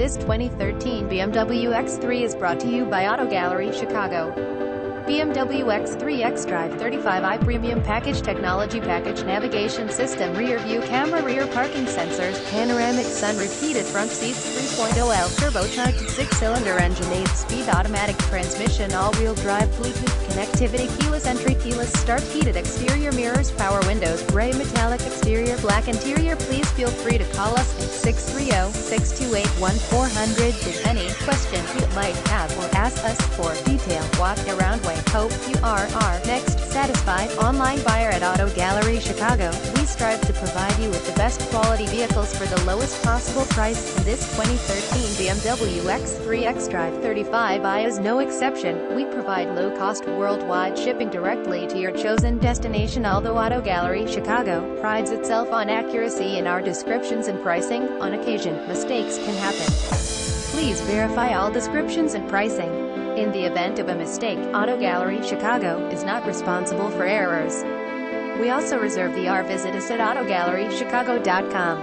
This 2013 BMW X3 is brought to you by Auto Gallery Chicago. BMW X3 xDrive35i Premium Package Technology Package Navigation System Rear View Camera Rear Parking Sensors Panoramic Sunroof Heated Front Seats 3.0L Turbocharged 6-cylinder engine 8-speed automatic transmission All-wheel drive Bluetooth connectivity Keyless entry Keyless start Heated exterior mirrors Power windows Gray metallic exterior Black interior. Please feel free to call us at 630-628-1400 with any question you might have or ask us for detailed walk-around way. Hope you are our next satisfied online buyer at Auto Gallery Chicago. We strive to provide you with the best quality vehicles for the lowest possible price, and this 2013 BMW X3 xDrive35i is no exception. We provide low-cost worldwide shipping directly to your chosen destination. Although Auto Gallery Chicago prides itself on accuracy in our descriptions and pricing, on occasion, mistakes can happen. Please verify all descriptions and pricing. In the event of a mistake, Auto Gallery Chicago is not responsible for errors. We also reserve the R. Visit us at autogallerychicago.com.